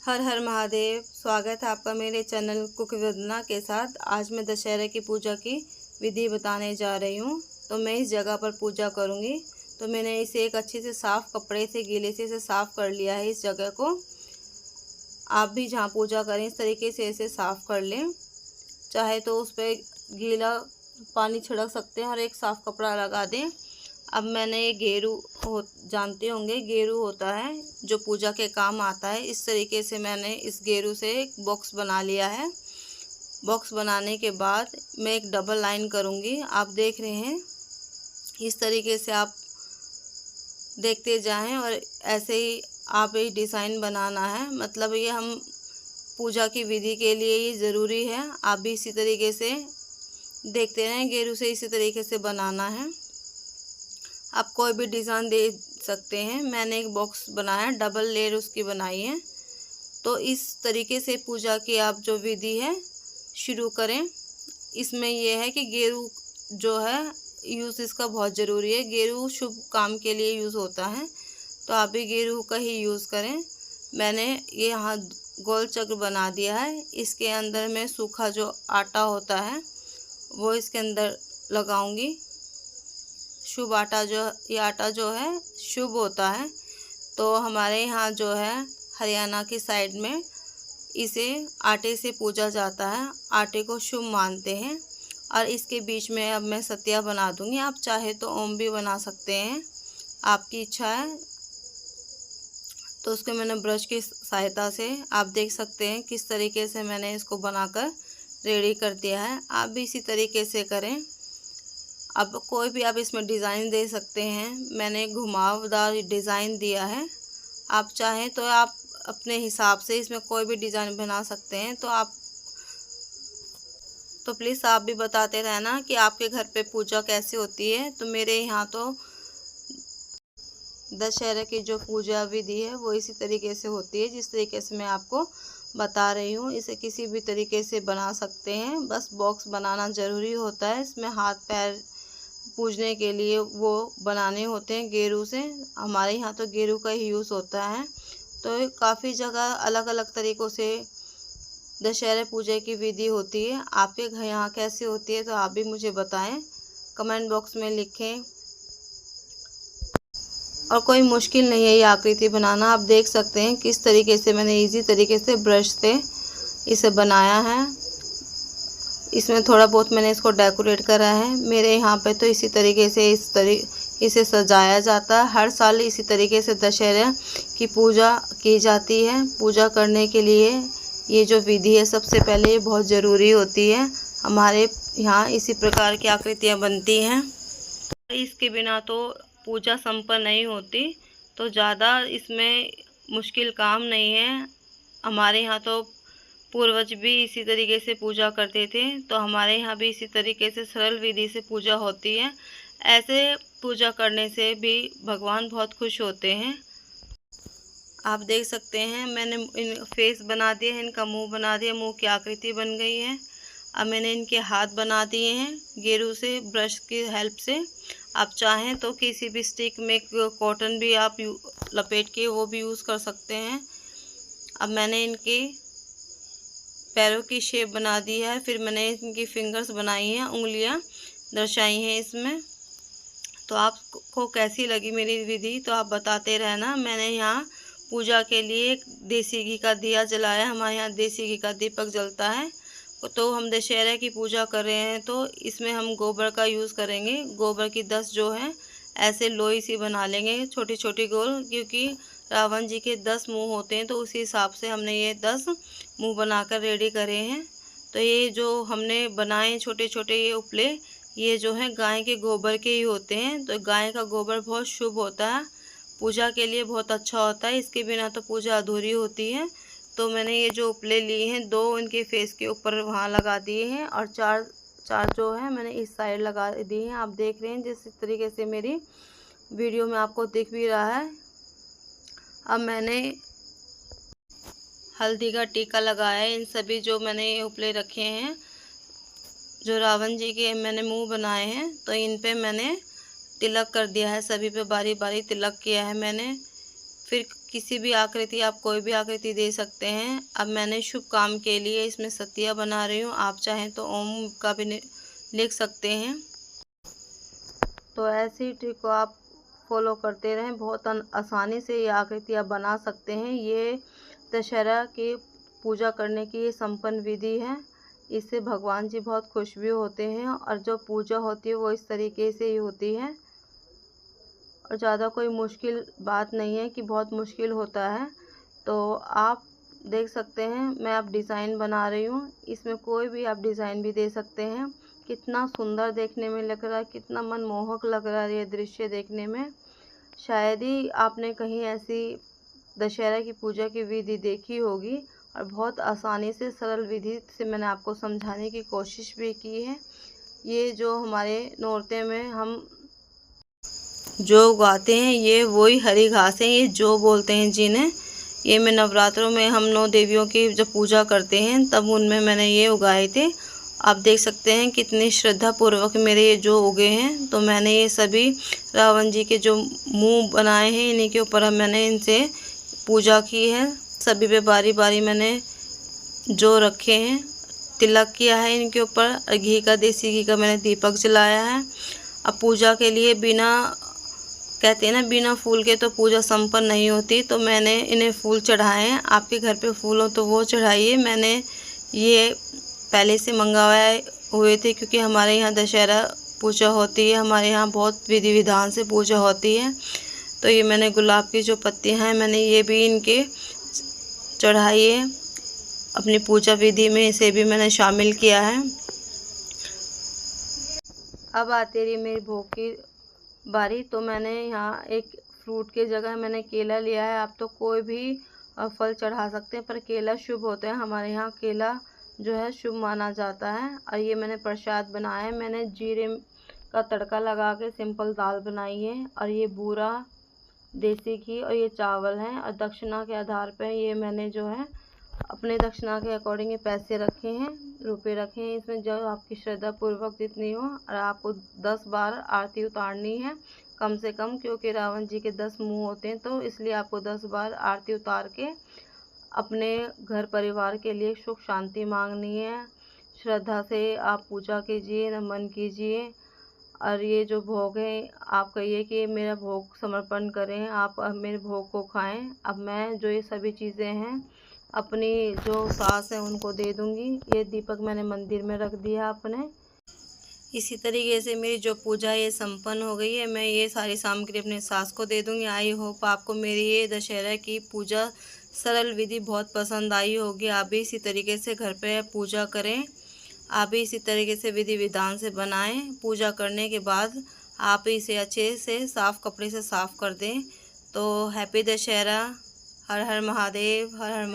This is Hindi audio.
हर हर महादेव। स्वागत है आपका मेरे चैनल कुक वंदना के साथ। आज मैं दशहरा की पूजा की विधि बताने जा रही हूँ। तो मैं इस जगह पर पूजा करूँगी। तो मैंने इसे एक अच्छे से साफ़ कपड़े से गीले से इसे साफ़ कर लिया है। इस जगह को आप भी जहाँ पूजा करें इस तरीके से इसे साफ़ कर लें। चाहे तो उस पर गीला पानी छिड़क सकते हैं और एक साफ़ कपड़ा लगा दें। अब मैंने ये गेरू जानते होंगे, गेरू होता है जो पूजा के काम आता है। इस तरीके से मैंने इस गेरू से एक बॉक्स बना लिया है। बॉक्स बनाने के बाद मैं एक डबल लाइन करूँगी। आप देख रहे हैं, इस तरीके से आप देखते जाएं और ऐसे ही आप ये डिज़ाइन बनाना है। मतलब ये हम पूजा की विधि के लिए ये ज़रूरी है। आप भी इसी तरीके से देखते रहें। गेरू से इसी तरीके से बनाना है। आप कोई भी डिज़ाइन दे सकते हैं। मैंने एक बॉक्स बनाया, डबल लेयर उसकी बनाई है। तो इस तरीके से पूजा की आप जो विधि है शुरू करें। इसमें यह है कि गेरू जो है यूज़ इसका बहुत ज़रूरी है। गेरू शुभ काम के लिए यूज़ होता है, तो आप भी गेरू का ही यूज़ करें। मैंने ये यहाँ गोल चक्र बना दिया है। इसके अंदर में सूखा जो आटा होता है वो इसके अंदर लगाऊंगी। शुभ आटा ये आटा जो है शुभ होता है। तो हमारे यहाँ जो है हरियाणा की साइड में इसे आटे से पूजा जाता है। आटे को शुभ मानते हैं। और इसके बीच में अब मैं सतिया बना दूंगी। आप चाहे तो ओम भी बना सकते हैं, आपकी इच्छा है। तो उसको मैंने ब्रश की सहायता से आप देख सकते हैं किस तरीके से मैंने इसको बनाकर रेडी कर दिया है। आप भी इसी तरीके से करें। अब कोई भी आप इसमें डिज़ाइन दे सकते हैं। मैंने घुमावदार डिज़ाइन दिया है। आप चाहें तो आप अपने हिसाब से इसमें कोई भी डिज़ाइन बना सकते हैं। तो प्लीज़ आप भी बताते रहना कि आपके घर पे पूजा कैसी होती है। तो मेरे यहाँ तो दशहरा की जो पूजा विधि है वो इसी तरीके से होती है जिस तरीके से मैं आपको बता रही हूँ। इसे किसी भी तरीके से बना सकते हैं, बस बॉक्स बनाना ज़रूरी होता है। इसमें हाथ पैर पूजने के लिए वो बनाने होते हैं गेरू से। हमारे यहाँ तो गेरू का ही यूज़ होता है। तो काफ़ी जगह अलग अलग तरीक़ों से दशहरा पूजा की विधि होती है। आपके घर यहाँ कैसी होती है तो आप भी मुझे बताएं, कमेंट बॉक्स में लिखें। और कोई मुश्किल नहीं है ये आकृति बनाना। आप देख सकते हैं किस तरीके से मैंने इजी तरीके से ब्रश से इसे बनाया है। इसमें थोड़ा बहुत मैंने इसको डेकोरेट करा है। मेरे यहाँ पे तो इसी तरीके से इसे सजाया जाता है। हर साल इसी तरीके से दशहरा की पूजा की जाती है। पूजा करने के लिए ये जो विधि है सबसे पहले ये बहुत ज़रूरी होती है। हमारे यहाँ इसी प्रकार की आकृतियाँ बनती हैं। इसके बिना तो पूजा संपन्न नहीं होती। तो ज़्यादा इसमें मुश्किल काम नहीं है। हमारे यहाँ तो पूर्वज भी इसी तरीके से पूजा करते थे। तो हमारे यहाँ भी इसी तरीके से सरल विधि से पूजा होती है। ऐसे पूजा करने से भी भगवान बहुत खुश होते हैं। आप देख सकते हैं मैंने इन फेस बना दिया है, इनका मुंह बना दिया, मुंह की आकृति बन गई है। अब मैंने इनके हाथ बना दिए हैं गेरू से ब्रश की हेल्प से। आप चाहें तो किसी भी स्टिक में कॉटन भी आप लपेट के वो भी यूज़ कर सकते हैं। अब मैंने इनके पैरों की शेप बना दी है। फिर मैंने इनकी फिंगर्स बनाई हैं, उंगलियां दर्शाई हैं इसमें। तो आपको कैसी लगी मेरी विधि तो आप बताते रहना। मैंने यहाँ पूजा के लिए देसी घी का दिया जलाया। हमारे यहाँ देसी घी का दीपक जलता है। तो हम दशहरा की पूजा कर रहे हैं तो इसमें हम गोबर का यूज़ करेंगे। गोबर की 10 जो है ऐसे लोई सी बना लेंगे छोटी छोटी गोल, क्योंकि रावण जी के 10 मुंह होते हैं। तो उसी हिसाब से हमने ये 10 मुंह बनाकर रेडी करे हैं। तो ये जो हमने बनाए छोटे छोटे ये उपले, ये जो है गाय के गोबर के ही होते हैं। तो गाय का गोबर बहुत शुभ होता है, पूजा के लिए बहुत अच्छा होता है। इसके बिना तो पूजा अधूरी होती है। तो मैंने ये जो उपले लिए हैं 2 इनके फेस के ऊपर वहाँ लगा दिए हैं और चार जो है मैंने इस साइड लगा दिए हैं। आप देख रहे हैं जिस तरीके से मेरी वीडियो में आपको दिख भी रहा है। अब मैंने हल्दी का टीका लगाया है। इन सभी जो मैंने उपले रखे हैं, जो रावण जी के मैंने मुंह बनाए हैं, तो इन पे मैंने तिलक कर दिया है। सभी पे बारी बारी तिलक किया है मैंने। फिर किसी भी आकृति, आप कोई भी आकृति दे सकते हैं। अब मैंने शुभ काम के लिए इसमें सतिया बना रही हूँ। आप चाहें तो ओम का भी लिख सकते हैं। तो ऐसी ट्रिक को आप फॉलो करते रहें, बहुत आसानी से ये आकृति आप बना सकते हैं। ये दशहरा की पूजा करने की ये संपन्न विधि है। इससे भगवान जी बहुत खुश भी होते हैं और जो पूजा होती है वो इस तरीके से ही होती है। और ज़्यादा कोई मुश्किल बात नहीं है कि बहुत मुश्किल होता है। तो आप देख सकते हैं मैं अब डिज़ाइन बना रही हूँ। इसमें कोई भी आप डिज़ाइन भी दे सकते हैं। कितना सुंदर देखने में लग रहा है, कितना मनमोहक लग रहा है ये दृश्य देखने में। शायद ही आपने कहीं ऐसी दशहरा की पूजा की विधि देखी होगी और बहुत आसानी से सरल विधि से मैंने आपको समझाने की कोशिश भी की है। ये जो हमारे नौरते में हम जो उगाते हैं ये वही हरी घास है, ये जो बोलते हैं जिन्हें। ये मैं नवरात्रों में हम 9 देवियों की जब पूजा करते हैं तब उनमें मैंने ये उगाए थे। आप देख सकते हैं कितनी श्रद्धा पूर्वक मेरे ये जो उगे हैं। तो मैंने ये सभी रावण जी के जो मुंह बनाए हैं इन्हीं के ऊपर मैंने इनसे पूजा की है। सभी पे बारी बारी मैंने जो रखे हैं, तिलक किया है इनके ऊपर और घी का, देसी घी का मैंने दीपक जलाया है। अब पूजा के लिए बिना, कहते हैं ना, बिना फूल के तो पूजा संपन्न नहीं होती। तो मैंने इन्हें फूल चढ़ाए हैं। आपके घर पे फूल हो तो वो चढ़ाइए। मैंने ये पहले से मंगवाए हुए थे क्योंकि हमारे यहाँ दशहरा पूजा होती है, हमारे यहाँ बहुत विधि विधान से पूजा होती है। तो ये मैंने गुलाब की जो पत्तियाँ हैं मैंने ये भी इनके चढ़ाई है। अपनी पूजा विधि में इसे भी मैंने शामिल किया है। अब आती रही मेरी भोग की बारी। तो मैंने यहाँ एक फ्रूट की जगह मैंने केला लिया है। आप तो कोई भी फल चढ़ा सकते हैं, पर केला शुभ होता है। हमारे यहाँ केला जो है शुभ माना जाता है। और ये मैंने प्रसाद बनाया है। मैंने जीरे का तड़का लगा के सिंपल दाल बनाई है। और ये बूरा, देसी घी और ये चावल हैं। और दक्षिणा के आधार पर ये मैंने जो है अपने दक्षिणा के अकॉर्डिंग ये पैसे रखे हैं, रुपए रखे हैं। इसमें जो आपकी श्रद्धा पूर्वक जितनी हो, और आपको 10 बार आरती उतारनी है कम से कम, क्योंकि रावण जी के 10 मुंह होते हैं। तो इसलिए आपको 10 बार आरती उतार के अपने घर परिवार के लिए सुख शांति मांगनी है। श्रद्धा से आप पूजा कीजिए, नमन कीजिए। और ये जो भोग है आप कहिए कि मेरा भोग समर्पण करें, आप मेरे भोग को खाएं। अब मैं जो ये सभी चीज़ें हैं अपनी जो सास है उनको दे दूंगी। ये दीपक मैंने मंदिर में रख दिया अपने। इसी तरीके से मेरी जो पूजा ये संपन्न हो गई है। मैं ये सारी सामग्री अपने सास को दे दूंगी। आई होप आपको मेरी ये दशहरा की पूजा सरल विधि बहुत पसंद आई होगी। आप भी इसी तरीके से घर पे पूजा करें, आप भी इसी तरीके से विधि विधान से बनाएं। पूजा करने के बाद आप इसे अच्छे से साफ़ कपड़े से साफ़ कर दें। तो हैप्पी दशहरा। हर हर महादेव, हर हर